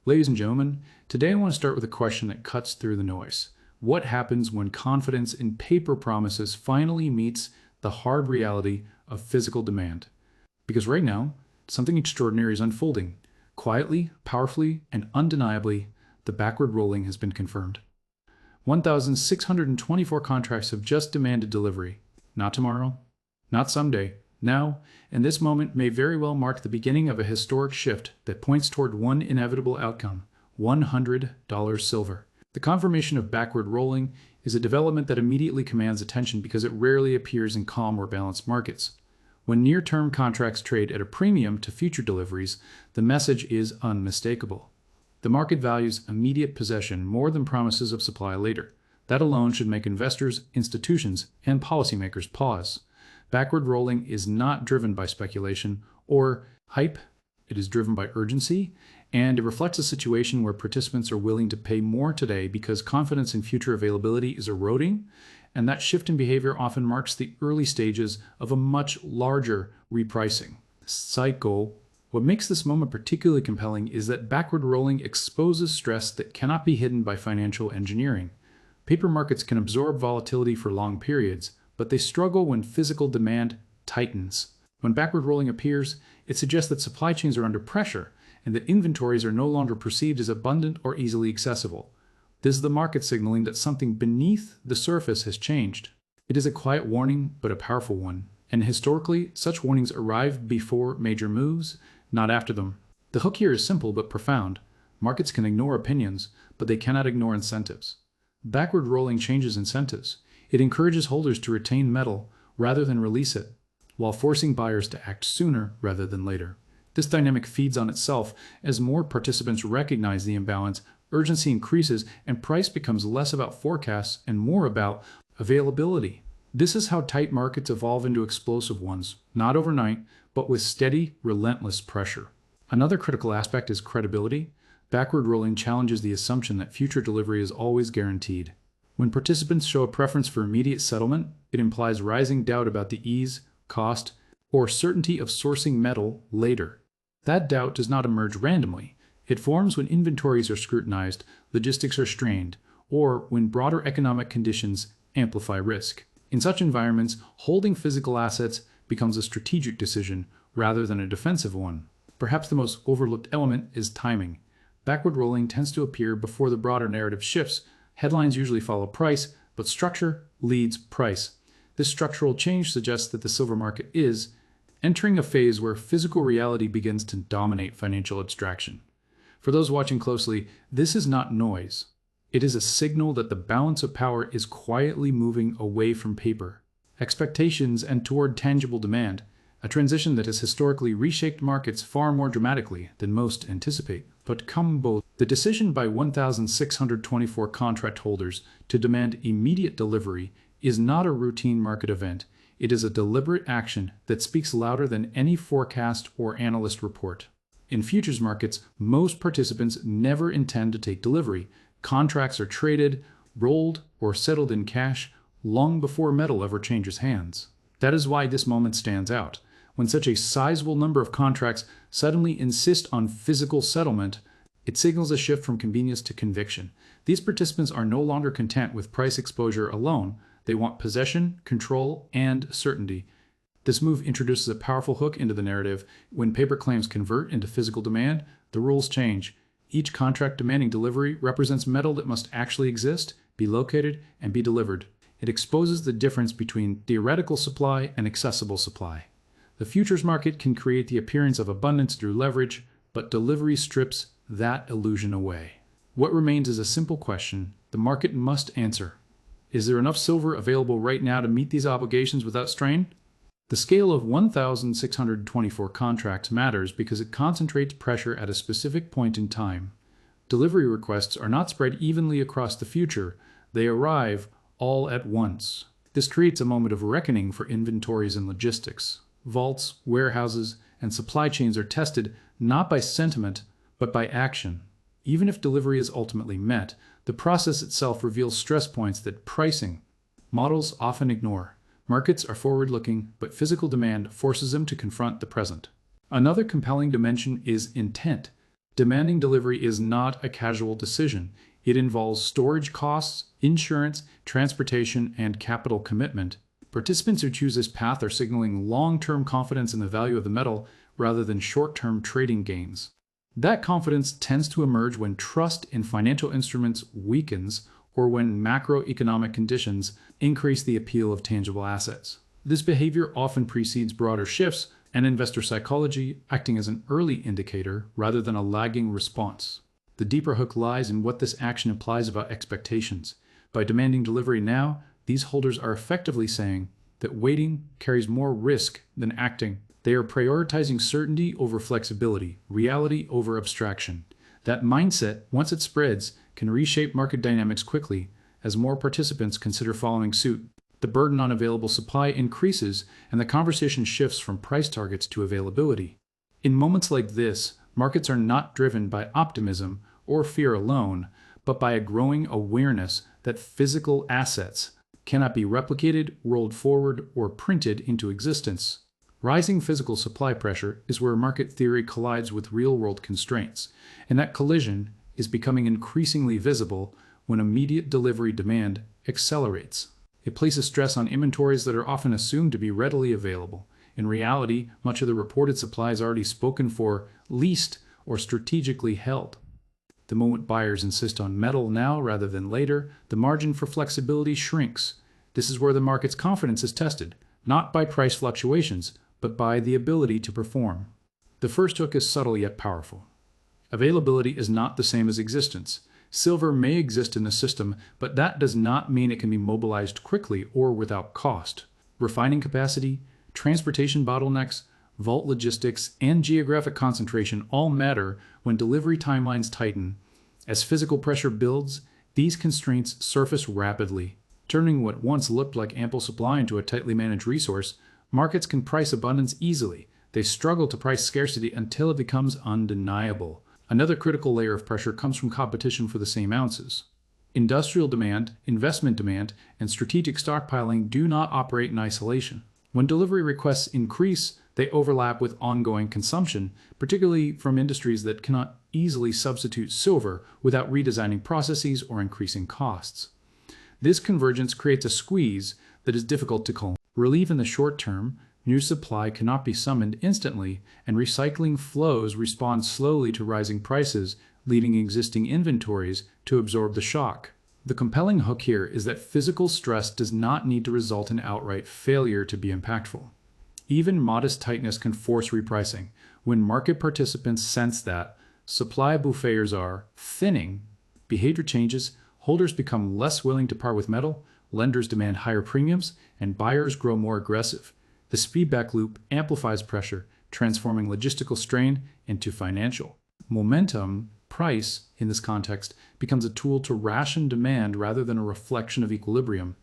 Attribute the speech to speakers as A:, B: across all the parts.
A: Ladies and gentlemen, today I want to start with a question that cuts through the noise. What happens when confidence in paper promises finally meets the hard reality of physical demand? Because right now, something extraordinary is unfolding. Quietly, powerfully, and undeniably, the backward rolling has been confirmed. 1,624 contracts have just demanded delivery. Not tomorrow, not someday, now, and this moment may very well mark the beginning of a historic shift that points toward one inevitable outcome: $100 silver. The confirmation of backward rolling is a development that immediately commands attention because it rarely appears in calm or balanced markets. When near-term contracts trade at a premium to future deliveries, the message is unmistakable. The market values immediate possession more than promises of supply later. That alone should make investors, institutions, and policymakers pause. Backward rolling is not driven by speculation or hype. It is driven by urgency, and it reflects a situation where participants are willing to pay more today because confidence in future availability is eroding, and that shift in behavior often marks the early stages of a much larger repricing cycle. What makes this moment particularly compelling is that backward rolling exposes stress that cannot be hidden by financial engineering. Paper markets can absorb volatility for long periods, but they struggle when physical demand tightens. When backward rolling appears, it suggests that supply chains are under pressure and that inventories are no longer perceived as abundant or easily accessible. This is the market signaling that something beneath the surface has changed. It is a quiet warning, but a powerful one. And historically, such warnings arrive before major moves, not after them. The hook here is simple but profound. Markets can ignore opinions, but they cannot ignore incentives. Backward rolling changes incentives. It encourages holders to retain metal rather than release it, while forcing buyers to act sooner rather than later. This dynamic feeds on itself. As more participants recognize the imbalance, urgency increases and price becomes less about forecasts and more about availability. This is how tight markets evolve into explosive ones, not overnight, but with steady, relentless pressure. Another critical aspect is credibility. Backward rolling challenges the assumption that future delivery is always guaranteed. When participants show a preference for immediate settlement, it implies rising doubt about the ease, cost, or certainty of sourcing metal later. That doubt does not emerge randomly. It forms when inventories are scrutinized, logistics are strained, or when broader economic conditions amplify risk. In such environments, holding physical assets becomes a strategic decision rather than a defensive one. Perhaps the most overlooked element is timing. Backward rolling tends to appear before the broader narrative shifts. Headlines usually follow price, but structure leads price. This structural change suggests that the silver market is entering a phase where physical reality begins to dominate financial abstraction. For those watching closely, this is not noise. It is a signal that the balance of power is quietly moving away from paper expectations and toward tangible demand, a transition that has historically reshaped markets far more dramatically than most anticipate. But the decision by 1,624 contract holders to demand immediate delivery is not a routine market event. It is a deliberate action that speaks louder than any forecast or analyst report. In futures markets, most participants never intend to take delivery. Contracts are traded, rolled, or settled in cash long before metal ever changes hands. That is why this moment stands out. When such a sizable number of contracts suddenly insist on physical settlement, it signals a shift from convenience to conviction. These participants are no longer content with price exposure alone. They want possession, control, and certainty. This move introduces a powerful hook into the narrative. When paper claims convert into physical demand, the rules change. Each contract demanding delivery represents metal that must actually exist, be located, and be delivered. It exposes the difference between theoretical supply and accessible supply. The futures market can create the appearance of abundance through leverage, but delivery strips that illusion away. What remains is a simple question the market must answer. Is there enough silver available right now to meet these obligations without strain? The scale of 1,624 contracts matters because it concentrates pressure at a specific point in time. Delivery requests are not spread evenly across the future. They arrive all at once. This creates a moment of reckoning for inventories and logistics. Vaults, warehouses, and supply chains are tested not by sentiment, but by action. Even if delivery is ultimately met, the process itself reveals stress points that pricing models often ignore. Markets are forward-looking, but physical demand forces them to confront the present. Another compelling dimension is intent. Demanding delivery is not a casual decision. It involves storage costs, insurance, transportation, and capital commitment. Participants who choose this path are signaling long-term confidence in the value of the metal rather than short-term trading gains. That confidence tends to emerge when trust in financial instruments weakens or when macroeconomic conditions increase the appeal of tangible assets. This behavior often precedes broader shifts and investor psychology acting as an early indicator rather than a lagging response. The deeper hook lies in what this action implies about expectations. By demanding delivery now, these holders are effectively saying that waiting carries more risk than acting. They are prioritizing certainty over flexibility, reality over abstraction. That mindset, once it spreads, can reshape market dynamics quickly as more participants consider following suit. The burden on available supply increases and the conversation shifts from price targets to availability. In moments like this, markets are not driven by optimism or fear alone, but by a growing awareness that physical assets cannot be replicated, rolled forward, or printed into existence. Rising physical supply pressure is where market theory collides with real-world constraints, and that collision is becoming increasingly visible when immediate delivery demand accelerates. It places stress on inventories that are often assumed to be readily available. In reality, much of the reported supply is already spoken for, leased, or strategically held. The moment buyers insist on metal now rather than later, the margin for flexibility shrinks. This is where the market's confidence is tested, not by price fluctuations, but by the ability to perform. The first hook is subtle yet powerful. Availability is not the same as existence. Silver may exist in the system, but that does not mean it can be mobilized quickly or without cost. Refining capacity, transportation bottlenecks, vault logistics, and geographic concentration all matter when delivery timelines tighten. As physical pressure builds, these constraints surface rapidly. Turning what once looked like ample supply into a tightly managed resource, markets can price abundance easily. They struggle to price scarcity until it becomes undeniable. Another critical layer of pressure comes from competition for the same ounces. Industrial demand, investment demand, and strategic stockpiling do not operate in isolation. When delivery requests increase, they overlap with ongoing consumption, particularly from industries that cannot easily substitute silver without redesigning processes or increasing costs. This convergence creates a squeeze that is difficult to calm. Relief in the short term, new supply cannot be summoned instantly, and recycling flows respond slowly to rising prices, leading existing inventories to absorb the shock. The compelling hook here is that physical stress does not need to result in outright failure to be impactful. Even modest tightness can force repricing. When market participants sense that supply buffets are thinning, behavior changes, holders become less willing to part with metal, lenders demand higher premiums, and buyers grow more aggressive. This feedback loop amplifies pressure, transforming logistical strain into financial momentum. Price, in this context, becomes a tool to ration demand rather than a reflection of equilibrium.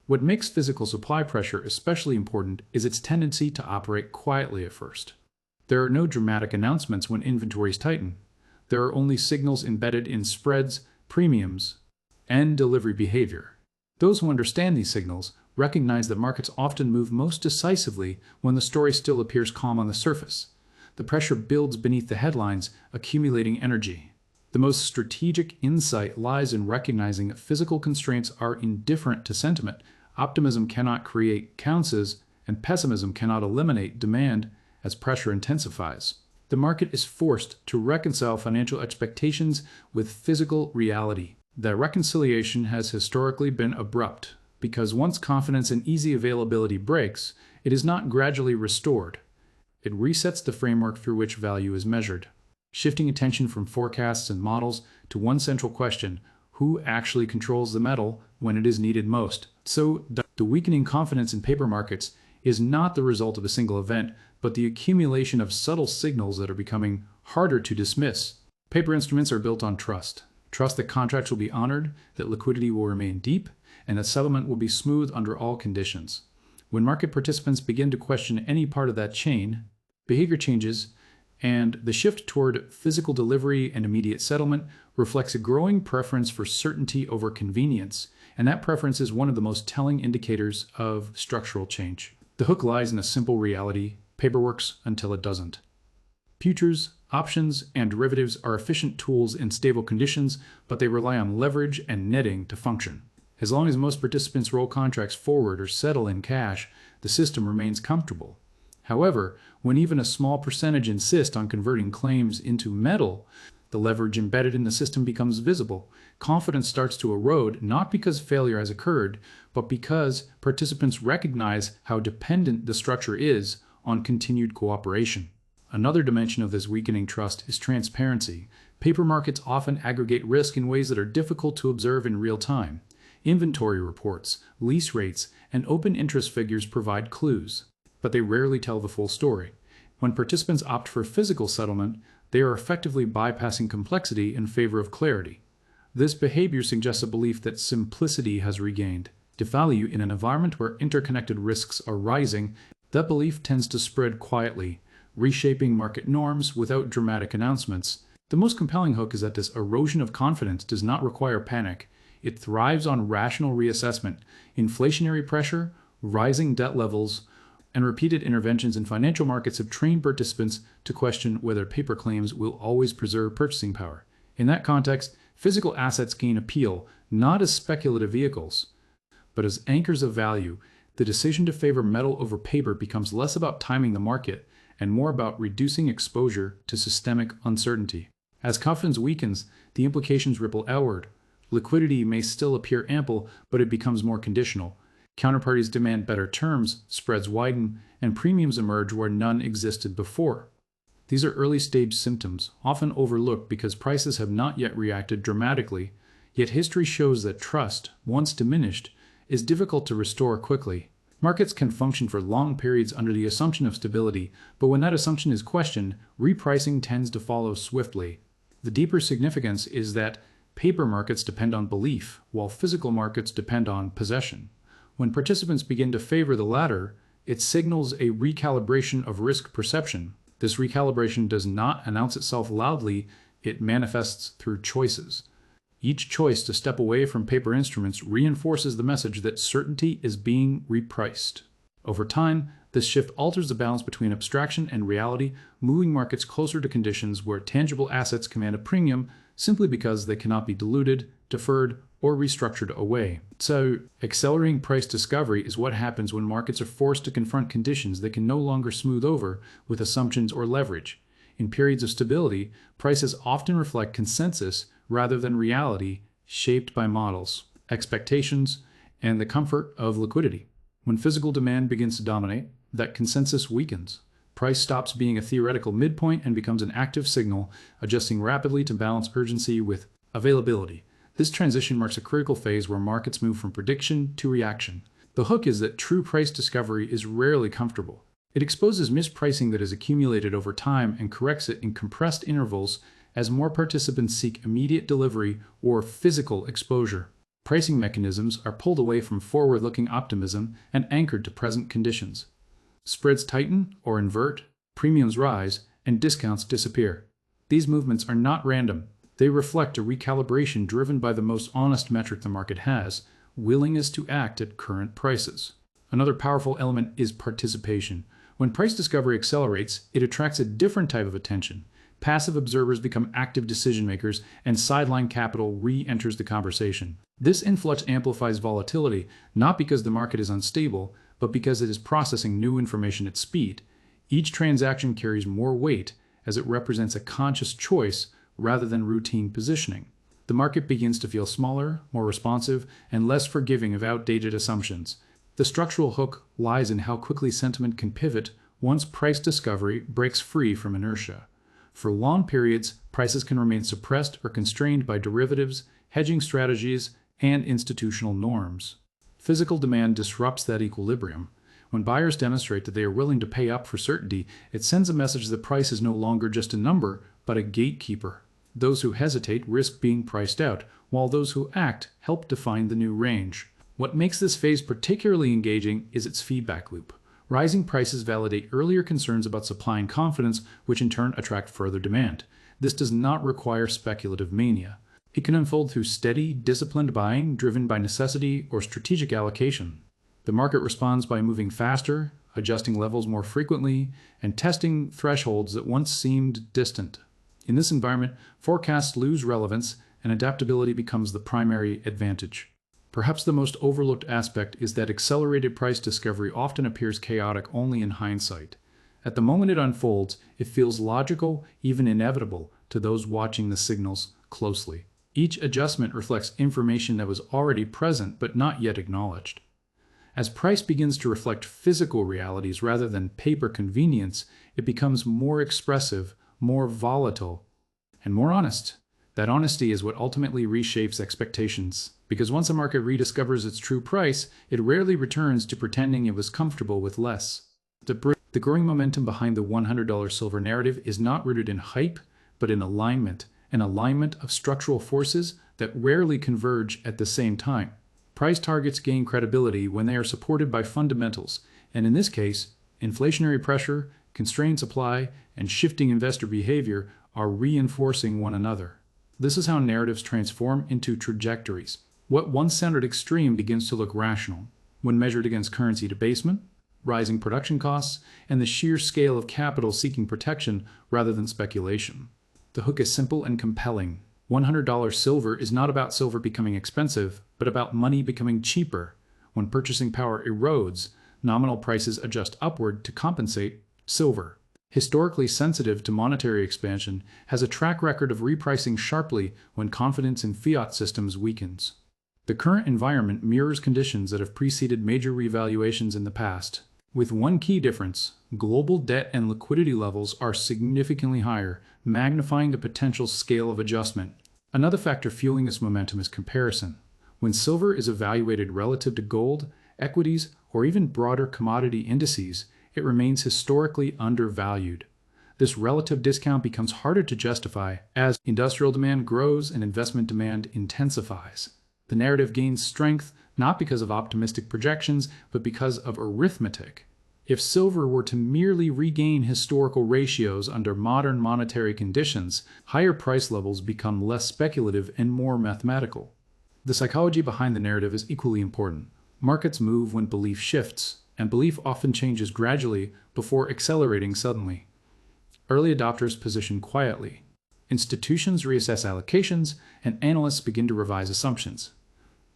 A: What makes physical supply pressure especially important is its tendency to operate quietly at first. There are no dramatic announcements when inventories tighten. There are only signals embedded in spreads, premiums, and delivery behavior. Those who understand these signals recognize that markets often move most decisively when the story still appears calm on the surface. The pressure builds beneath the headlines, accumulating energy. The most strategic insight lies in recognizing that physical constraints are indifferent to sentiment. Optimism cannot create ounces, and pessimism cannot eliminate demand as pressure intensifies. The market is forced to reconcile financial expectations with physical reality. The reconciliation has historically been abrupt, because once confidence in easy availability breaks, it is not gradually restored. It resets the framework through which value is measured, shifting attention from forecasts and models to one central question: who actually controls the metal when it is needed most? So, the weakening confidence in paper markets is not the result of a single event, but the accumulation of subtle signals that are becoming harder to dismiss. Paper instruments are built on trust. Trust that contracts will be honored, that liquidity will remain deep, and that settlement will be smooth under all conditions. When market participants begin to question any part of that chain, behavior changes, and the shift toward physical delivery and immediate settlement reflects a growing preference for certainty over convenience, and that preference is one of the most telling indicators of structural change. The hook lies in a simple reality: paper works until it doesn't. Futures Options and derivatives are efficient tools in stable conditions, but they rely on leverage and netting to function. As long as most participants roll contracts forward or settle in cash, the system remains comfortable. However, when even a small percentage insist on converting claims into metal, the leverage embedded in the system becomes visible. Confidence starts to erode not because failure has occurred, but because participants recognize how dependent the structure is on continued cooperation. Another dimension of this weakening trust is transparency. Paper markets often aggregate risk in ways that are difficult to observe in real time. Inventory reports, lease rates, and open interest figures provide clues, but they rarely tell the full story. When participants opt for physical settlement, they are effectively bypassing complexity in favor of clarity. This behavior suggests a belief that simplicity has regained value in an environment where interconnected risks are rising. That belief tends to spread quietly, reshaping market norms without dramatic announcements. The most compelling hook is that this erosion of confidence does not require panic. It thrives on rational reassessment. Inflationary pressure, rising debt levels, and repeated interventions in financial markets have trained participants to question whether paper claims will always preserve purchasing power. In that context, physical assets gain appeal not as speculative vehicles, but as anchors of value. The decision to favor metal over paper becomes less about timing the market and more about reducing exposure to systemic uncertainty. As confidence weakens, the implications ripple outward. Liquidity may still appear ample, but it becomes more conditional. Counterparties demand better terms, spreads widen, and premiums emerge where none existed before. These are early-stage symptoms, often overlooked because prices have not yet reacted dramatically, yet history shows that trust, once diminished, is difficult to restore quickly. Markets can function for long periods under the assumption of stability, but when that assumption is questioned, repricing tends to follow swiftly. The deeper significance is that paper markets depend on belief, while physical markets depend on possession. When participants begin to favor the latter, it signals a recalibration of risk perception. This recalibration does not announce itself loudly, it manifests through choices. Each choice to step away from paper instruments reinforces the message that certainty is being repriced. Over time, this shift alters the balance between abstraction and reality, moving markets closer to conditions where tangible assets command a premium simply because they cannot be diluted, deferred, or restructured away. So, accelerating price discovery is what happens when markets are forced to confront conditions they can no longer smooth over with assumptions or leverage. In periods of stability, prices often reflect consensus rather than reality, shaped by models, expectations, and the comfort of liquidity. When physical demand begins to dominate, that consensus weakens. Price stops being a theoretical midpoint and becomes an active signal, adjusting rapidly to balance urgency with availability. This transition marks a critical phase where markets move from prediction to reaction. The hook is that true price discovery is rarely comfortable. It exposes mispricing that has accumulated over time and corrects it in compressed intervals as more participants seek immediate delivery or physical exposure. Pricing mechanisms are pulled away from forward-looking optimism and anchored to present conditions. Spreads tighten or invert, premiums rise, and discounts disappear. These movements are not random. They reflect a recalibration driven by the most honest metric the market has, willingness to act at current prices. Another powerful element is participation. When price discovery accelerates, it attracts a different type of attention. Passive observers become active decision makers, and sideline capital re-enters the conversation. This influx amplifies volatility, not because the market is unstable, but because it is processing new information at speed. Each transaction carries more weight as it represents a conscious choice rather than routine positioning. The market begins to feel smaller, more responsive, and less forgiving of outdated assumptions. The structural hook lies in how quickly sentiment can pivot once price discovery breaks free from inertia. For long periods, prices can remain suppressed or constrained by derivatives, hedging strategies, and institutional norms. Physical demand disrupts that equilibrium. When buyers demonstrate that they are willing to pay up for certainty, it sends a message that price is no longer just a number, but a gatekeeper. Those who hesitate risk being priced out, while those who act help define the new range. What makes this phase particularly engaging is its feedback loop. Rising prices validate earlier concerns about supply and confidence, which in turn attract further demand. This does not require speculative mania. It can unfold through steady, disciplined buying driven by necessity or strategic allocation. The market responds by moving faster, adjusting levels more frequently, and testing thresholds that once seemed distant. In this environment, forecasts lose relevance and adaptability becomes the primary advantage. Perhaps the most overlooked aspect is that accelerated price discovery often appears chaotic only in hindsight. At the moment it unfolds, it feels logical, even inevitable, to those watching the signals closely. Each adjustment reflects information that was already present but not yet acknowledged. As price begins to reflect physical realities rather than paper convenience, it becomes more expressive, more volatile, and more honest. That honesty is what ultimately reshapes expectations, because once a market rediscovers its true price, it rarely returns to pretending it was comfortable with less. The growing momentum behind the $100 silver narrative is not rooted in hype, but in alignment, an alignment of structural forces that rarely converge at the same time. Price targets gain credibility when they are supported by fundamentals, and in this case, inflationary pressure, constrained supply, and shifting investor behavior are reinforcing one another. This is how narratives transform into trajectories. What once sounded extreme begins to look rational when measured against currency debasement, rising production costs, and the sheer scale of capital seeking protection rather than speculation. The hook is simple and compelling. $100 silver is not about silver becoming expensive, but about money becoming cheaper. When purchasing power erodes, nominal prices adjust upward to compensate. Silver, historically sensitive to monetary expansion, has a track record of repricing sharply when confidence in fiat systems weakens. The current environment mirrors conditions that have preceded major revaluations in the past, with one key difference: global debt and liquidity levels are significantly higher, magnifying the potential scale of adjustment. Another factor fueling this momentum is comparison. When silver is evaluated relative to gold, equities, or even broader commodity indices, it remains historically undervalued. This relative discount becomes harder to justify as industrial demand grows and investment demand intensifies. The narrative gains strength not because of optimistic projections, but because of arithmetic. If silver were to merely regain historical ratios under modern monetary conditions, higher price levels become less speculative and more mathematical. The psychology behind the narrative is equally important. Markets move when belief shifts, and belief often changes gradually before accelerating suddenly. Early adopters position quietly. Institutions reassess allocations, and analysts begin to revise assumptions.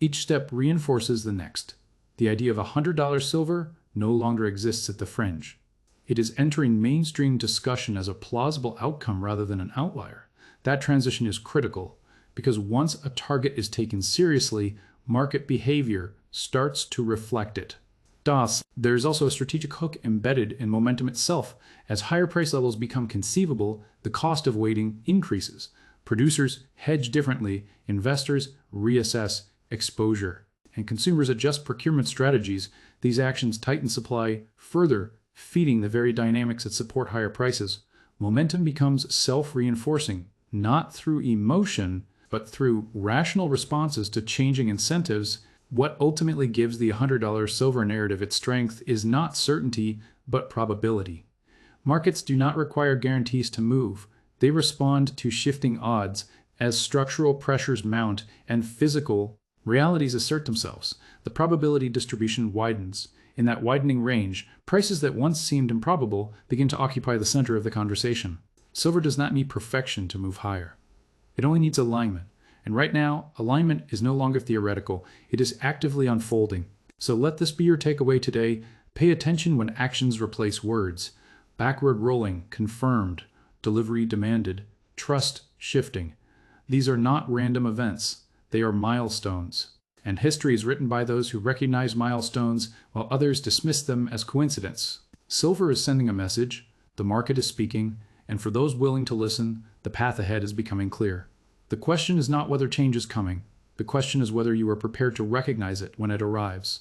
A: Each step reinforces the next. The idea of $100 silver no longer exists at the fringe. It is entering mainstream discussion as a plausible outcome rather than an outlier. That transition is critical, because once a target is taken seriously, market behavior starts to reflect it. There is also a strategic hook embedded in momentum itself. As higher price levels become conceivable, the cost of waiting increases. Producers hedge differently, investors reassess exposure, and consumers adjust procurement strategies. These actions tighten supply further, feeding the very dynamics that support higher prices. Momentum becomes self-reinforcing, not through emotion, but through rational responses to changing incentives. What ultimately gives the $100 silver narrative its strength is not certainty, but probability. Markets do not require guarantees to move. They respond to shifting odds as structural pressures mount and physical realities assert themselves. The probability distribution widens. In that widening range, prices that once seemed improbable begin to occupy the center of the conversation. Silver does not need perfection to move higher. It only needs alignment. And right now, alignment is no longer theoretical. It is actively unfolding. So let this be your takeaway today. Pay attention when actions replace words. Backward rolling, confirmed. Delivery demanded. Trust shifting. These are not random events. They are milestones. And history is written by those who recognize milestones while others dismiss them as coincidence. Silver is sending a message, the market is speaking, and for those willing to listen, the path ahead is becoming clear. The question is not whether change is coming. The question is whether you are prepared to recognize it when it arrives.